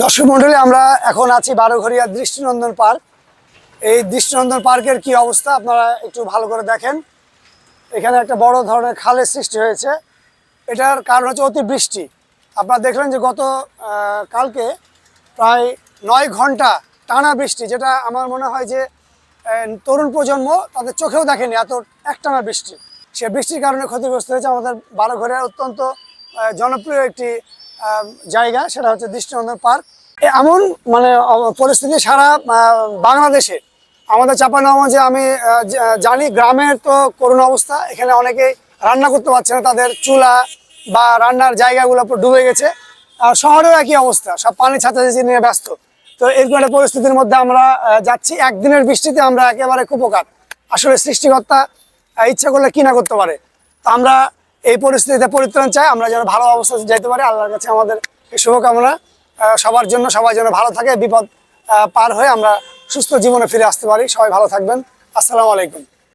দর্শক মন্ডলী, আমরা এখন আছি বারোঘরিয়া দৃষ্টিনন্দন পার্ক। এই দৃষ্টিনন্দন পার্কের কি অবস্থা আপনারা একটু ভালো করে দেখেন। এখানে একটা বড় ধরনের খালের সৃষ্টি হয়েছে। এটার কারণ হচ্ছে অতিবৃষ্টি। আপনারা দেখলেন যে গত কালকে প্রায় 9 ঘন্টা টানা বৃষ্টি, যেটা আমার মনে হয় যে তরুণ প্রজন্ম তাদের চোখেও দেখেনি এত একটানা বৃষ্টি। সে বৃষ্টির কারণে ক্ষতিগ্রস্ত হয়েছে আমাদের বারোঘরিয়ার অত্যন্ত জনপ্রিয় একটি জায়গা, সেটা হচ্ছে দৃষ্টিনন্দন পার্ক। এমন মানে পরিস্থিতি সারা বাংলাদেশে, আমাদের চাঁপাইনবাবগঞ্জে আমি জানি গ্রামের তো করুণ অবস্থা। এখানে অনেকেই রান্না করতে পারছে না, তাদের চুলা বা রান্নার জায়গাগুলো ডুবে গেছে। আর শহরেও একই অবস্থা, সব পানি ছাতাছাতি নিয়ে ব্যস্ত। তো এরকম একটা পরিস্থিতির মধ্যে আমরা যাচ্ছি। একদিনের বৃষ্টিতে আমরা একেবারে কুপকার। আসলে সৃষ্টিকর্তা ইচ্ছা করলে কি না করতে পারে। তো আমরা এই পরিস্থিতিতে পরিত্রাণ চাই, আমরা যেন ভালো অবস্থায় যেতে পারি। আল্লাহর কাছে আমাদের শুভকামনা সবার জন্য, সবাই যেন ভালো থাকে, বিপদ পার হয়ে আমরা সুস্থ জীবনে ফিরে আসতে পারি। সবাই ভালো থাকবেন। আসসালামু আলাইকুম।